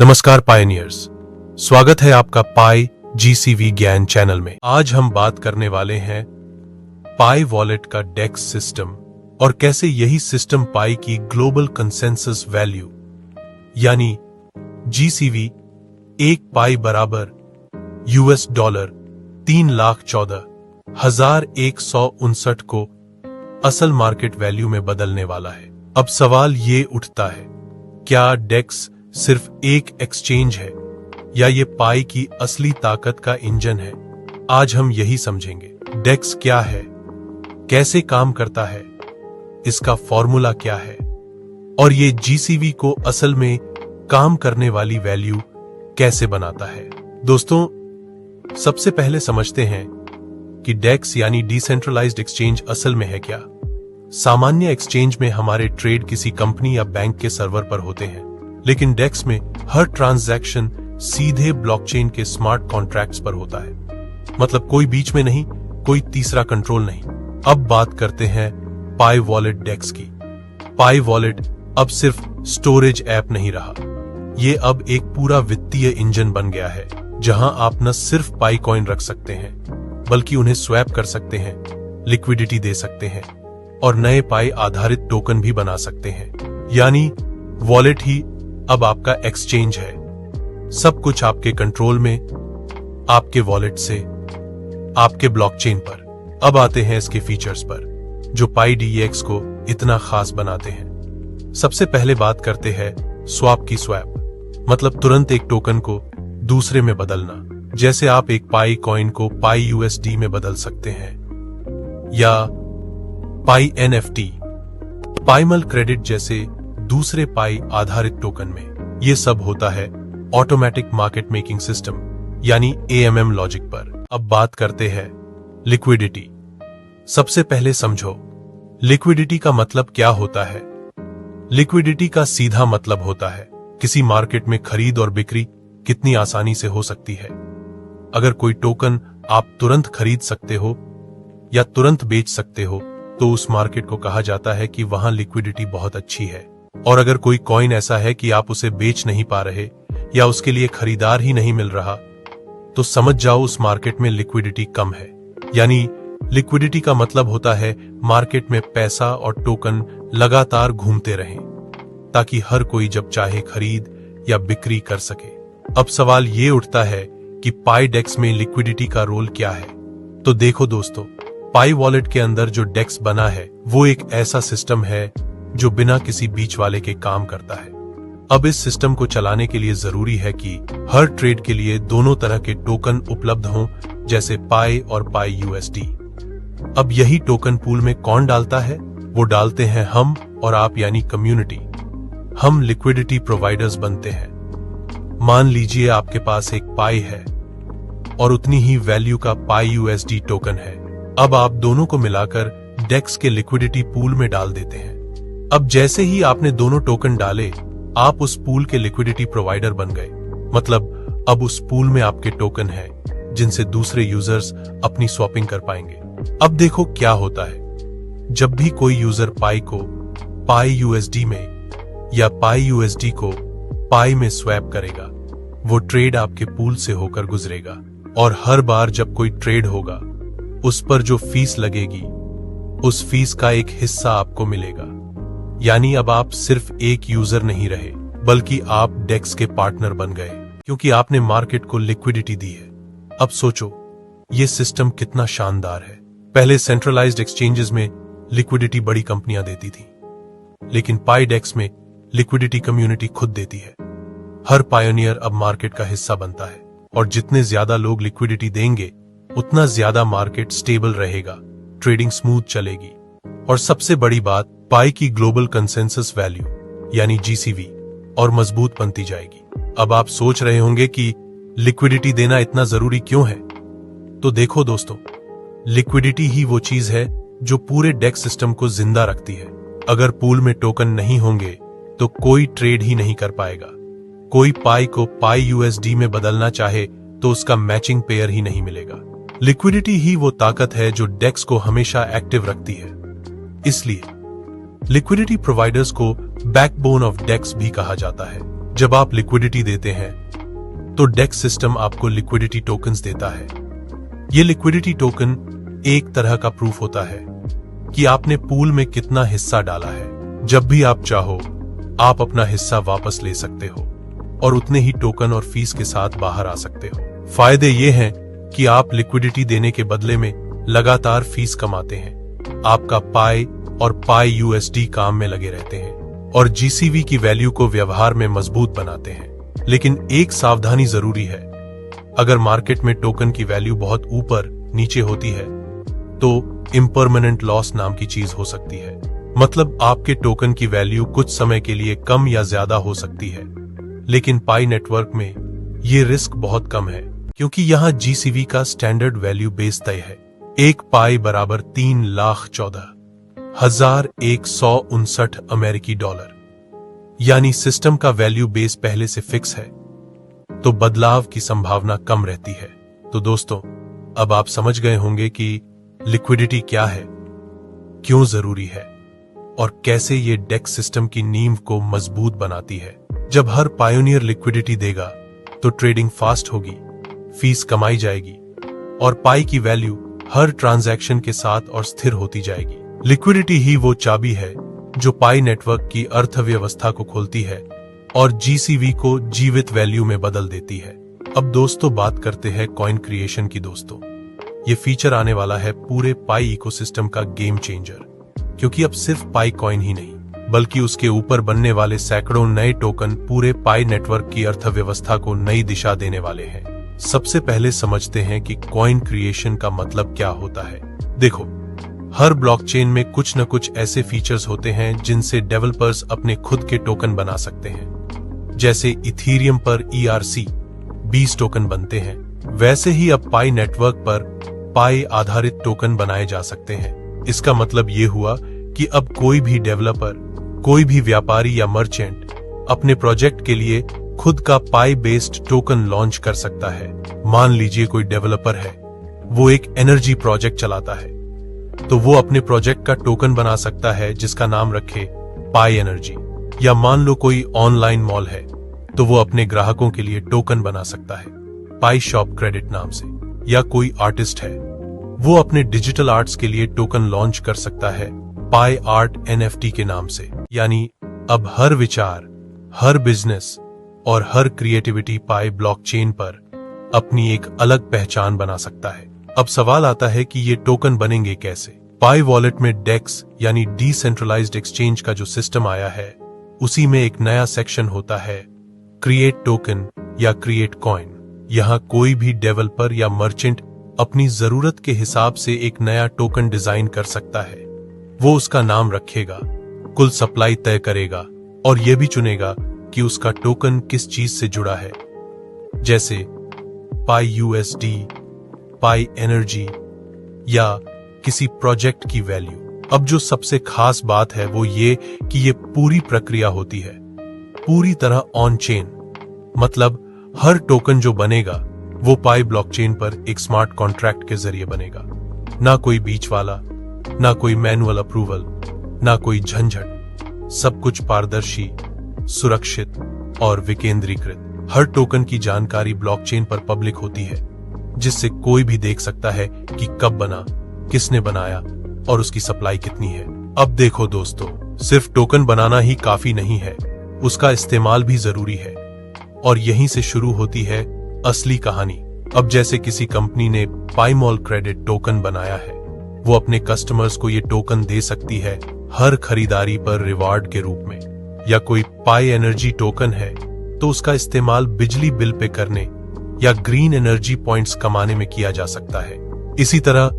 नमस्कार पायनियर्स, स्वागत है आपका पाई जीसीवी ज्ञान चैनल में। आज हम बात करने वाले हैं पाई वॉलेट का डेक्स सिस्टम और कैसे यही सिस्टम पाई की ग्लोबल कंसेंसस वैल्यू यानी जीसीवी 1 पाई बराबर $3,14,159 को असल मार्केट वैल्यू में बदलने वाला है। अब सवाल ये उठता है, क्या डेक्स सिर्फ एक एक्सचेंज है या ये पाई की असली ताकत का इंजन है? आज हम यही समझेंगे। डेक्स क्या है, कैसे काम करता है, इसका फॉर्मूला क्या है और ये जीसीवी को असल में काम करने वाली वैल्यू कैसे बनाता है। दोस्तों, सबसे पहले समझते हैं कि डेक्स यानी डिसेंट्रलाइज्ड एक्सचेंज असल में है क्या। सामान्य एक्सचेंज में हमारे ट्रेड किसी कंपनी या बैंक के सर्वर पर होते हैं, लेकिन डेक्स में हर ट्रांजैक्शन सीधे ब्लॉकचेन के स्मार्ट कॉन्ट्रैक्ट्स पर होता है। मतलब कोई बीच में नहीं, कोई तीसरा कंट्रोल नहीं। अब बात करते हैं पाई वॉलेट डेक्स की। पाई वॉलेट अब सिर्फ स्टोरेज ऐप नहीं रहा, ये अब एक पूरा वित्तीय इंजन बन गया है, जहां आप न सिर्फ पाई कॉइन रख सकते हैं, बल्कि उन्हें स्वैप कर सकते हैं, लिक्विडिटी दे सकते हैं और नए पाई आधारित टोकन भी बना सकते हैं। यानी वॉलेट ही अब आपका एक्सचेंज है। सब कुछ आपके कंट्रोल में, आपके वॉलेट से, आपके ब्लॉकचेन पर। अब आते हैं इसके फीचर्स पर, जो पाई डीएक्स को इतना खास बनाते हैं। सबसे पहले बात करते हैं स्वैप की। स्वैप मतलब तुरंत एक टोकन को दूसरे में बदलना। जैसे आप एक पाई कॉइन को पाई यूएसडी में बदल सकते हैं या पाई एनएफटी, पाईमल क्रेडिट जैसे दूसरे पाई आधारित टोकन में। यह सब होता है ऑटोमेटिक मार्केट मेकिंग सिस्टम यानी एएमएम लॉजिक पर। अब बात करते हैं लिक्विडिटी। सबसे पहले समझो लिक्विडिटी का मतलब क्या होता है। लिक्विडिटी का सीधा मतलब होता है किसी मार्केट में खरीद और बिक्री कितनी आसानी से हो सकती है। अगर कोई टोकन आप तुरंत खरीद सकते हो या तुरंत बेच सकते हो तो उस मार्केट को कहा जाता है कि वहां लिक्विडिटी बहुत अच्छी है। और अगर कोई कॉइन ऐसा है कि आप उसे बेच नहीं पा रहे या उसके लिए खरीदार ही नहीं मिल रहा, तो समझ जाओ उस मार्केट में लिक्विडिटी कम है। यानी लिक्विडिटी का मतलब होता है मार्केट में पैसा और टोकन लगातार घूमते रहें, ताकि हर कोई जब चाहे खरीद या बिक्री कर सके। अब सवाल ये उठता है कि पाई डेक्स में लिक्विडिटी का रोल क्या है। तो देखो दोस्तों, पाई वॉलेट के अंदर जो डेक्स बना है वो एक ऐसा सिस्टम है जो बिना किसी बीच वाले के काम करता है। अब इस सिस्टम को चलाने के लिए जरूरी है कि हर ट्रेड के लिए दोनों तरह के टोकन उपलब्ध हों, जैसे पाई और पाई यूएसडी। अब यही टोकन पूल में कौन डालता है? वो डालते हैं हम और आप यानी कम्युनिटी। हम लिक्विडिटी प्रोवाइडर्स बनते हैं। मान लीजिए आपके पास एक पाई है और उतनी ही वैल्यू का पाई यूएसडी टोकन है। अब आप दोनों को मिलाकर डेक्स के लिक्विडिटी पूल में डाल देते हैं। अब जैसे ही आपने दोनों टोकन डाले, आप उस पूल के लिक्विडिटी प्रोवाइडर बन गए। मतलब अब उस पूल में आपके टोकन हैं जिनसे दूसरे यूजर्स अपनी स्वैपिंग कर पाएंगे। अब देखो क्या होता है, जब भी कोई यूजर पाई को पाई यूएसडी में या पाई यूएसडी को पाई में स्वैप करेगा, वो ट्रेड आपके पूल से होकर गुजरेगा और हर बार जब कोई ट्रेड होगा, उस पर जो फीस लगेगी, उस फीस का एक हिस्सा आपको मिलेगा। यानी अब आप सिर्फ एक यूजर नहीं रहे, बल्कि आप डेक्स के पार्टनर बन गए, क्योंकि आपने मार्केट को लिक्विडिटी दी है। अब सोचो ये सिस्टम कितना शानदार है। पहले सेंट्रलाइज्ड एक्सचेंजेस में लिक्विडिटी बड़ी कंपनियां देती थी, लेकिन पाई डेक्स में लिक्विडिटी कम्युनिटी खुद देती है। हर पायोनियर अब मार्केट का हिस्सा बनता है और जितने ज्यादा लोग लिक्विडिटी देंगे, उतना ज्यादा मार्केट स्टेबल रहेगा, ट्रेडिंग स्मूथ चलेगी और सबसे बड़ी बात, पाई की ग्लोबल कंसेंसस वैल्यू यानी जीसीवी और मजबूत बनती जाएगी। अब आप सोच रहे होंगे कि लिक्विडिटी देना इतना जरूरी क्यों है? तो देखो दोस्तों, लिक्विडिटी ही वो चीज है जो पूरे डेक्स सिस्टम को जिंदा रखती है। अगर पूल में टोकन नहीं होंगे तो कोई ट्रेड ही नहीं कर पाएगा। कोई पाई को पाई यूएसडी में बदलना चाहे तो उसका मैचिंग पेयर ही नहीं मिलेगा। लिक्विडिटी ही वो ताकत है जो डेक्स को हमेशा एक्टिव रखती है। इसलिए लिक्विडिटी प्रोवाइडर्स को बैकबोन ऑफ डेक्स भी कहा जाता है। जब आप लिक्विडिटी देते हैं तो डेक्स सिस्टम आपको लिक्विडिटी टोकन्स देता है। ये लिक्विडिटी टोकन एक तरह का प्रूफ होता है कि आपने पूल में कितना हिस्सा डाला है। जब भी आप चाहो आप अपना हिस्सा वापस ले सकते हो और उतने ही टोकन और फीस के साथ बाहर आ सकते हो। फायदे ये हैं कि आप लिक्विडिटी देने के बदले में लगातार फीस कमाते हैं, आपका पाई और पाई यूएसडी काम में लगे रहते हैं और जीसीवी की वैल्यू को व्यवहार में मजबूत बनाते हैं। लेकिन एक सावधानी जरूरी है, अगर मार्केट में टोकन की वैल्यू बहुत ऊपर नीचे होती है तो इम्परमानेंट लॉस नाम की चीज हो सकती है। मतलब आपके टोकन की वैल्यू कुछ समय के लिए कम या ज्यादा हो सकती है, लेकिन पाई नेटवर्क में ये रिस्क बहुत कम है क्योंकि यहाँ जीसीवी का स्टैंडर्ड वैल्यू बेस तय है। एक पाई बराबर 3,14,159 अमेरिकी डॉलर, यानी सिस्टम का वैल्यू बेस पहले से फिक्स है तो बदलाव की संभावना कम रहती है। तो दोस्तों, अब आप समझ गए होंगे कि लिक्विडिटी क्या है, क्यों जरूरी है और कैसे ये डेक्स सिस्टम की नींव को मजबूत बनाती है। जब हर पायोनियर लिक्विडिटी देगा तो ट्रेडिंग फास्ट होगी, फीस कमाई जाएगी और पाई की वैल्यू हर ट्रांजैक्शन के साथ और स्थिर होती जाएगी। लिक्विडिटी ही वो चाबी है जो पाई नेटवर्क की अर्थव्यवस्था को खोलती है और जीसीवी को जीवित वैल्यू में बदल देती है। अब दोस्तों बात करते हैं कॉइन क्रिएशन की। दोस्तों, ये फीचर आने वाला है पूरे पाई इकोसिस्टम का गेम चेंजर, क्योंकि अब सिर्फ पाई कॉइन ही नहीं बल्कि उसके ऊपर बनने वाले सैकड़ों नए टोकन पूरे पाई नेटवर्क की अर्थव्यवस्था को नई दिशा देने वाले हैं। सबसे पहले समझते हैं कि कॉइन क्रिएशन का मतलब क्या होता है। देखो, हर ब्लॉकचेन में कुछ न कुछ ऐसे फीचर्स होते हैं जिनसे डेवलपर्स अपने खुद के टोकन बना सकते हैं। जैसे इथीरियम पर ERC 20 टोकन बनते हैं, वैसे ही अब पाई नेटवर्क पर पाई आधारित टोकन बनाए जा सकते हैं। इसका मतलब ये हुआ कि अब कोई भी डेवलपर, कोई भी व्यापारी या मर्चेंट अपने प्रोजेक्ट के लिए खुद का पाई बेस्ड टोकन लॉन्च कर सकता है। मान लीजिए कोई डेवलपर है, वो एक एनर्जी प्रोजेक्ट चलाता है, तो वो अपने प्रोजेक्ट का टोकन बना सकता है जिसका नाम रखे पाई एनर्जी। या मान लो कोई ऑनलाइन मॉल है, तो वो अपने ग्राहकों के लिए टोकन बना सकता है पाई शॉप क्रेडिट नाम से। या कोई आर्टिस्ट है, वो अपने डिजिटल आर्ट्स के लिए टोकन लॉन्च कर सकता है पाई आर्ट NFT के नाम से। यानी अब हर विचार, हर बिजनेस और हर क्रिएटिविटी पाई ब्लॉकचेन पर अपनी एक अलग पहचान बना सकता है। अब सवाल आता है कि ये टोकन बनेंगे कैसे। पाई वॉलेट में डेक्स यानी डिसेंट्रलाइज्ड एक्सचेंज का जो सिस्टम आया है, उसी में एक नया सेक्शन होता है क्रिएट टोकन या क्रिएट कॉइन। यहाँ कोई भी डेवलपर या मर्चेंट अपनी जरूरत के हिसाब से एक नया टोकन डिजाइन कर सकता है। वो उसका नाम रखेगा, कुल सप्लाई तय करेगा और यह भी चुनेगा कि उसका टोकन किस चीज से जुड़ा है, जैसे पाई USD, पाई एनर्जी या किसी प्रोजेक्ट की वैल्यू। अब जो सबसे खास बात है वो ये कि ये पूरी प्रक्रिया होती है पूरी तरह ऑन चेन। मतलब हर टोकन जो बनेगा वो पाई ब्लॉकचेन पर एक स्मार्ट कॉन्ट्रैक्ट के जरिए बनेगा। ना कोई बीच वाला, ना कोई मैनुअल अप्रूवल, ना कोई झंझट। सब कुछ पारदर्शी, सुरक्षित और विकेंद्रीकृत। हर टोकन की जानकारी ब्लॉकचेन पर पब्लिक होती है, जिससे कोई भी देख सकता है कि कब बना, किसने बनाया और उसकी सप्लाई कितनी है। अब देखो दोस्तों, सिर्फ टोकन बनाना ही काफी नहीं है, उसका इस्तेमाल भी जरूरी है। और यहीं से शुरू होती है असली कहानी। अब जैसे किसी कंपनी ने पाईमॉल क्रेडिट टोकन बनाया है, वो अपने कस्टमर्स को ये टोकन दे सकती है हर खरीदारी पर रिवार्ड के रूप में। या कोई पाई एनर्जी टोकन है तो उसका इस्तेमाल बिजली बिल पे करने या ग्रीन एनर्जी पॉइंट्स कमाने में किया जा सकता है। इसी तरह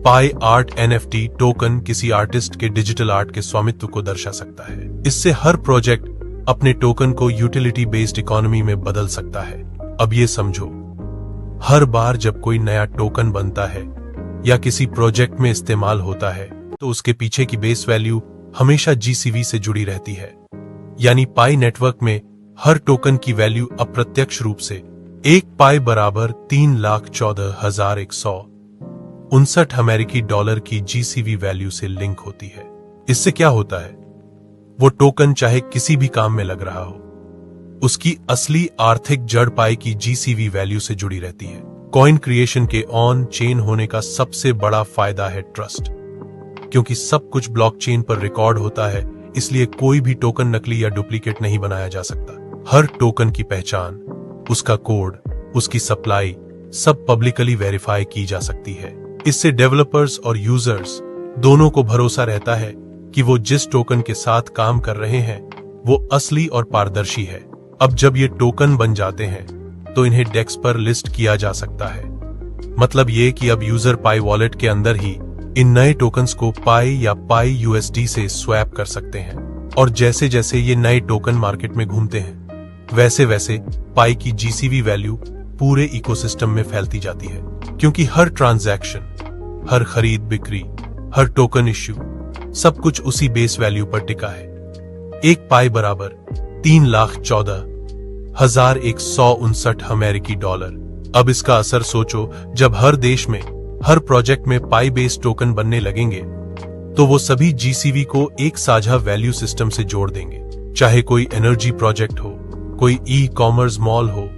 पाई आर्ट NFT टोकन किसी आर्टिस्ट के डिजिटल आर्ट के स्वामित्व को दर्शा सकता है। इससे हर प्रोजेक्ट अपने टोकन को यूटिलिटी बेस्ड इकोनॉमी में बदल सकता है। अब ये समझो, हर बार जब कोई नया टोकन बनता है या किसी प्रोजेक्ट में इस्तेमाल होता है तो उसके पीछे की बेस वैल्यू हमेशा GCV से जुड़ी रहती है। यानी पाई नेटवर्क में हर टोकन की वैल्यू अप्रत्यक्ष रूप से एक पाई बराबर 3,14,159 अमेरिकी डॉलर की GCV वैल्यू से लिंक होती है। इससे क्या होता है, वो टोकन चाहे किसी भी काम में लग रहा हो, उसकी असली आर्थिक जड़ पाई की जीसीवी वैल्यू से जुड़ी रहती है। कॉइन क्रिएशन के ऑन चेन होने का सबसे बड़ा फायदा है ट्रस्ट। क्योंकि सब कुछ ब्लॉकचेन पर रिकॉर्ड होता है, इसलिए कोई भी टोकन नकली या डुप्लीकेट नहीं बनाया जा सकता। हर टोकन की पहचान, उसका कोड, उसकी सप्लाई सब पब्लिकली वेरीफाई की जा सकती है। इससे डेवलपर्स और यूजर्स दोनों को भरोसा रहता है कि वो जिस टोकन के साथ काम कर रहे हैं वो असली और पारदर्शी है। अब जब ये टोकन बन जाते हैं तो इन्हें डेक्स पर लिस्ट किया जा सकता है। मतलब ये कि अब यूजर पाई वॉलेट के अंदर ही इन नए टोकन्स को पाई या पाई यूएसडी से स्वैप कर सकते हैं। और जैसे जैसे ये नए टोकन मार्केट में घूमते हैं वैसे वैसे पाई की जीसीवी वैल्यू पूरे इकोसिस्टम में फैलती जाती है। क्योंकि हर ट्रांजैक्शन, हर खरीद बिक्री, हर टोकन इश्यू सब कुछ उसी बेस वैल्यू पर टिका है। एक पाई बराबर 3,14,159 अमेरिकी डॉलर। अब इसका असर सोचो, जब हर देश में, हर प्रोजेक्ट में पाई बेस्ड टोकन बनने लगेंगे तो वो सभी जीसीवी को एक साझा वैल्यू सिस्टम से जोड़ देंगे। चाहे कोई एनर्जी प्रोजेक्ट हो, कोई ई कॉमर्स मॉल हो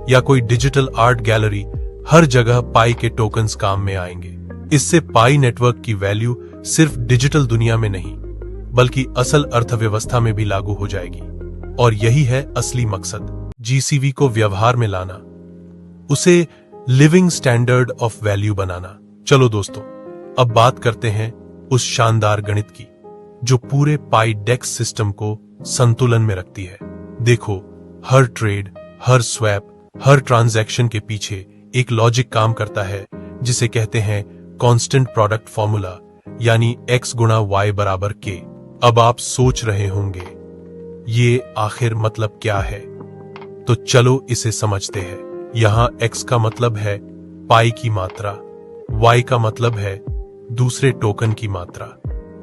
या कोई डिजिटल आर्ट गैलरी, हर जगह पाई के टोकन्स काम में आएंगे। इससे पाई नेटवर्क की वैल्यू सिर्फ डिजिटल दुनिया में नहीं बल्कि असल अर्थव्यवस्था में भी लागू हो जाएगी। और यही है असली मकसद, जीसीवी को व्यवहार में लाना, उसे लिविंग स्टैंडर्ड ऑफ वैल्यू बनाना। चलो दोस्तों, अब बात करते हैं उस शानदार गणित की जो पूरे पाई डेक्स सिस्टम को संतुलन में रखती है। देखो, हर ट्रेड, हर स्वैप, हर ट्रांजैक्शन के पीछे एक लॉजिक काम करता है जिसे कहते हैं कांस्टेंट प्रोडक्ट फॉर्मूला, यानी x गुणा y बराबर k। अब आप सोच रहे होंगे ये आखिर मतलब क्या है, तो चलो इसे समझते हैं। यहां x का मतलब है पाई की मात्रा, y का मतलब है दूसरे टोकन की मात्रा,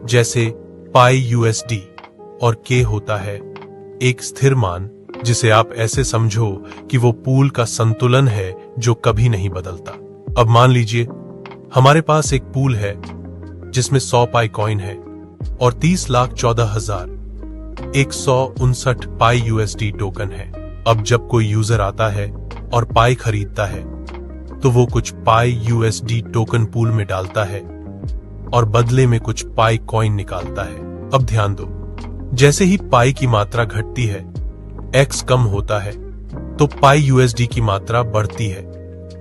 जैसे पाई यूएसडी, और k होता है एक स्थिर मान जिसे आप ऐसे समझो कि वो पूल का संतुलन है जो कभी नहीं बदलता। अब मान लीजिए हमारे पास एक पूल है जिसमें 100 पाई कॉइन है और 30,14,159 पाई यूएसडी टोकन है। अब जब कोई यूजर आता है और पाई खरीदता है तो वो कुछ पाई यूएसडी टोकन पूल में डालता है और बदले में कुछ पाई कॉइन निकालता है। अब ध्यान दो, जैसे ही पाई की मात्रा घटती है, एक्स कम होता है, तो पाई यूएसडी की मात्रा बढ़ती है,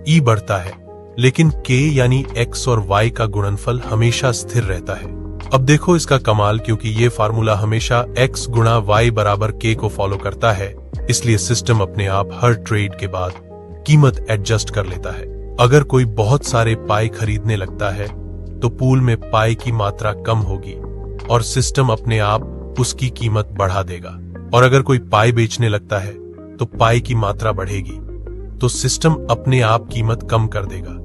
ई बढ़ता है, लेकिन के यानी एक्स और वाई का गुणनफल हमेशा स्थिर रहता है। अब देखो इसका कमाल, क्योंकि ये फार्मूला हमेशा एक्स गुणा वाई बराबर के को फॉलो करता है, इसलिए सिस्टम अपने आप हर ट्रेड के बाद कीमत एडजस्ट कर लेता है। अगर कोई बहुत सारे पाई खरीदने लगता है तो पूल में पाई की मात्रा कम होगी और सिस्टम अपने आप उसकी कीमत बढ़ा देगा। और अगर कोई पाई बेचने लगता है तो पाई की मात्रा बढ़ेगी तो सिस्टम अपने आप कीमत कम कर देगा।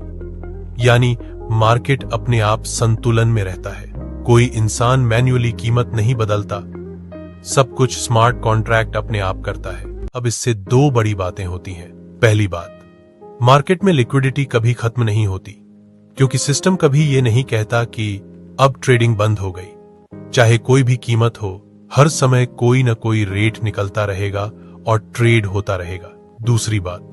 यानी मार्केट अपने आप संतुलन में रहता है। कोई इंसान मैन्युअली कीमत नहीं बदलता, सब कुछ स्मार्ट कॉन्ट्रैक्ट अपने आप करता है। अब इससे दो बड़ी बातें होती हैं। पहली बात, मार्केट में लिक्विडिटी कभी खत्म नहीं होती, क्योंकि सिस्टम कभी ये नहीं कहता कि अब ट्रेडिंग बंद हो गई। चाहे कोई भी कीमत हो, हर समय कोई न कोई रेट निकलता रहेगा और ट्रेड होता रहेगा। दूसरी बात,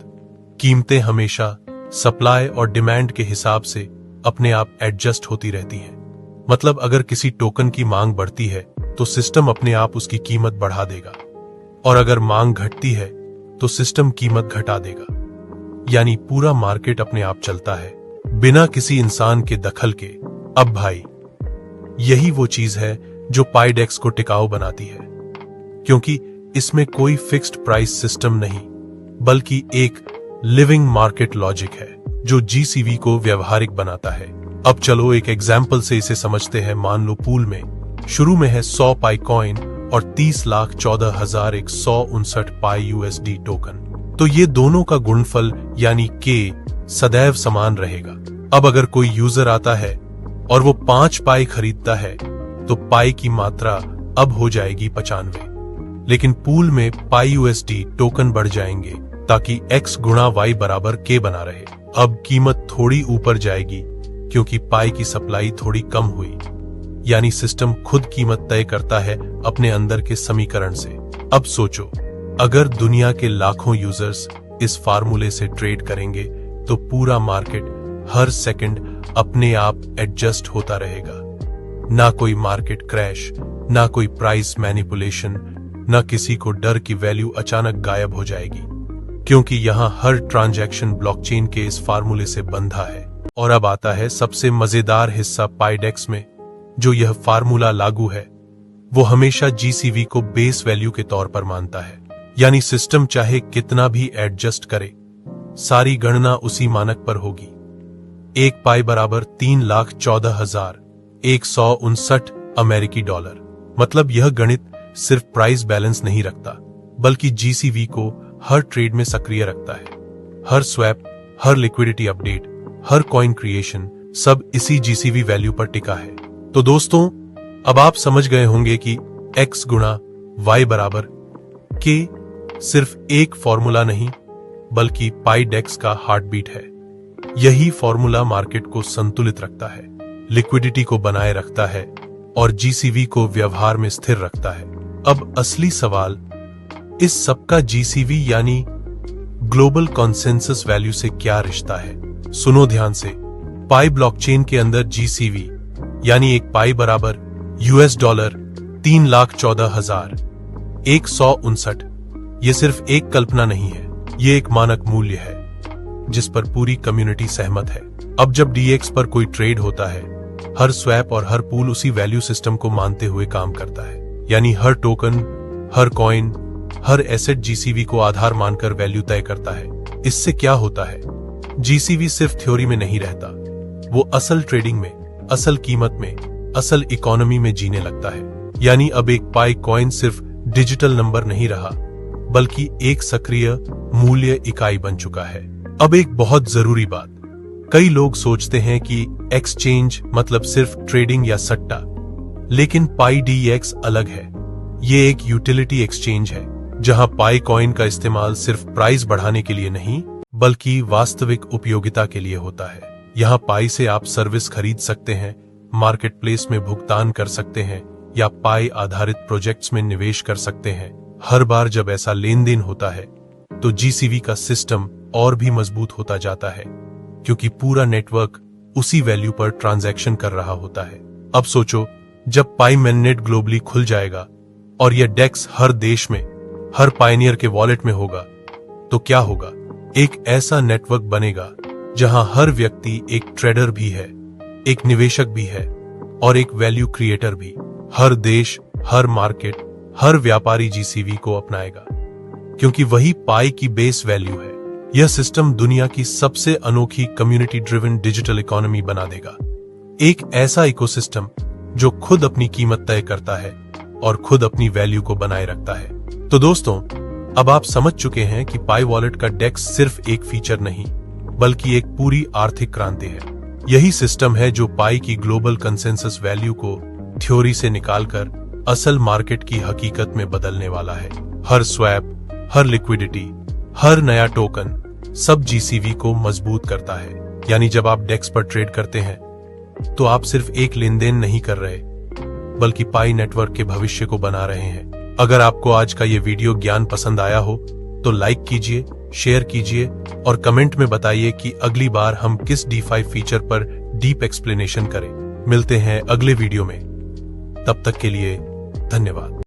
कीमतें हमेशा सप्लाई और डिमांड के हिसाब से अपने आप एडजस्ट होती रहती हैं। मतलब अगर किसी टोकन की मांग बढ़ती है तो सिस्टम अपने आप उसकी कीमत बढ़ा देगा, और अगर मांग घटती है तो सिस्टम कीमत घटा देगा। यानी पूरा मार्केट अपने आप चलता है बिना किसी इंसान के दखल के। अब भाई, यही वो चीज है जो पाईडेक्स को टिकाऊ बनाती है, क्योंकि इसमें कोई फिक्स्ड प्राइस सिस्टम नहीं बल्कि एक लिविंग मार्केट लॉजिक है जो जीसीवी को व्यवहारिक बनाता है। अब चलो एक एग्जाम्पल से इसे समझते हैं। मान लो पूल में शुरू में है 100 पाई कॉइन और 30,14,159 पाई यूएसडी टोकन, तो ये दोनों का गुणनफल यानी के सदैव समान रहेगा। अब अगर कोई यूजर आता है और वो 5 पाई खरीदता है तो पाई की मात्रा अब हो जाएगी 95, लेकिन पूल में पाई यूएसडी टोकन बढ़ जाएंगे ताकि x गुणा y बराबर k बना रहे। अब कीमत थोड़ी ऊपर जाएगी क्योंकि पाई की सप्लाई थोड़ी कम हुई, यानी सिस्टम खुद कीमत तय करता है अपने अंदर के समीकरण से। अब सोचो, अगर दुनिया के लाखों यूजर्स इस फार्मूले से ट्रेड करेंगे तो पूरा मार्केट हर सेकंड अपने आप एडजस्ट होता रहेगा। ना कोई मार्केट क्रैश, ना कोई प्राइस मैनिपुलेशन, ना किसी को डर की वैल्यू अचानक गायब हो जाएगी, क्योंकि यहां हर ट्रांजैक्शन ब्लॉकचेन के इस फार्मूले से बंधा है। और अब आता है सबसे मजेदार हिस्सा पाईडेक्स में। जो यह फार्मूला लागू है वो हमेशा जीसीवी को बेस वैल्यू के तौर पर मानता है, यानी सिस्टम चाहे कितना भी एडजस्ट करे, सारी गणना उसी मानक पर होगी। एक पाई बराबर 3,14,159 अमेरिकी डॉलर। मतलब यह गणित सिर्फ प्राइस बैलेंस नहीं रखता, बल्कि जीसीवी को हर ट्रेड में सक्रिय रखता है। हर स्वैप, हर लिक्विडिटी अपडेट, हर कॉइन क्रिएशन, सब इसी जीसीवी वैल्यू पर टिका है। तो दोस्तों, अब आप समझ गए होंगे कि x गुणा y बराबर k सिर्फ एक फॉर्मूला नहीं, बल्कि पाईडेक्स का हार्टबीट है। यही फॉर्मूला मार्केट को संतुलित रखता है, लिक्विडिटी को बनाए रखता है और जीसीवी को व्यवहार में स्थिर रखता है। अब असली सवाल, इस सबका जीसीवी यानी ग्लोबल कॉन्सेंसस वैल्यू से क्या रिश्ता है? सुनो ध्यान से। पाई ब्लॉकचेन के अंदर जीसीवी यानी एक पाई बराबर $3,14,159, ये सिर्फ एक कल्पना नहीं है, ये एक मानक मूल्य है जिस पर पूरी कम्युनिटी सहमत है। अब जब डीएक्स पर कोई ट्रेड होता है, हर स्वैप और हर पूल उसी वैल्यू सिस्टम को मानते हुए काम करता है, यानी हर टोकन, हर कॉइन, हर एसेट जीसीवी को आधार मानकर वैल्यू तय करता है। इससे क्या होता है? जीसीवी सिर्फ थ्योरी में नहीं रहता, वो असल ट्रेडिंग में, असल कीमत में, असल इकोनॉमी में जीने लगता है। यानी अब एक पाई कॉइन सिर्फ डिजिटल नंबर नहीं रहा, बल्कि एक सक्रिय मूल्य इकाई बन चुका है। अब एक बहुत जरूरी बात, कई लोग सोचते हैं कि एक्सचेंज मतलब सिर्फ ट्रेडिंग या सट्टा, लेकिन पाईडीएक्स अलग है। ये एक यूटिलिटी एक्सचेंज है, जहां पाई कॉइन का इस्तेमाल सिर्फ प्राइस बढ़ाने के लिए नहीं, बल्कि वास्तविक उपयोगिता के लिए होता है। यहाँ पाई से आप सर्विस खरीद सकते हैं, मार्केट प्लेस में भुगतान कर सकते हैं या पाई आधारित प्रोजेक्ट्स में निवेश कर सकते हैं। हर बार जब ऐसा लेन देन होता है तो जीसीवी का सिस्टम और भी मजबूत होता जाता है, क्योंकि पूरा नेटवर्क उसी वैल्यू पर ट्रांजैक्शन कर रहा होता है। अब सोचो, जब पाई मेननेट ग्लोबली खुल जाएगा और यह डेक्स हर देश में, हर पायनियर के वॉलेट में होगा, तो क्या होगा? एक ऐसा नेटवर्क बनेगा जहां हर व्यक्ति एक ट्रेडर भी है, एक निवेशक भी है और एक वैल्यू क्रिएटर भी। हर देश, हर मार्केट, हर व्यापारी जीसीवी को अपनाएगा, क्योंकि वही पाई की बेस वैल्यू है। यह सिस्टम दुनिया की सबसे अनोखी कम्युनिटी ड्रिवन डिजिटल इकोनॉमी बना देगा। एक ऐसा इकोसिस्टम जो खुद अपनी कीमत तय करता है और खुद अपनी वैल्यू को बनाए रखता है। तो दोस्तों, अब आप समझ चुके हैं कि पाई वॉलेट का डेक्स सिर्फ एक फीचर नहीं, बल्कि एक पूरी आर्थिक क्रांति है। यही सिस्टम है जो पाई की ग्लोबल कंसेंसस वैल्यू को थ्योरी से निकालकर असल मार्केट की हकीकत में बदलने वाला है। हर स्वैप, हर लिक्विडिटी, हर नया टोकन, सब जीसीवी को मजबूत करता है। यानी जब आप डेक्स पर ट्रेड करते हैं तो आप सिर्फ एक लेन देन नहीं कर रहे, बल्कि पाई नेटवर्क के भविष्य को बना रहे हैं। अगर आपको आज का ये वीडियो ज्ञान पसंद आया हो तो लाइक कीजिए, शेयर कीजिए और कमेंट में बताइए कि अगली बार हम किस DeFi फीचर पर डीप एक्सप्लेनेशन करें। मिलते हैं अगले वीडियो में, तब तक के लिए धन्यवाद।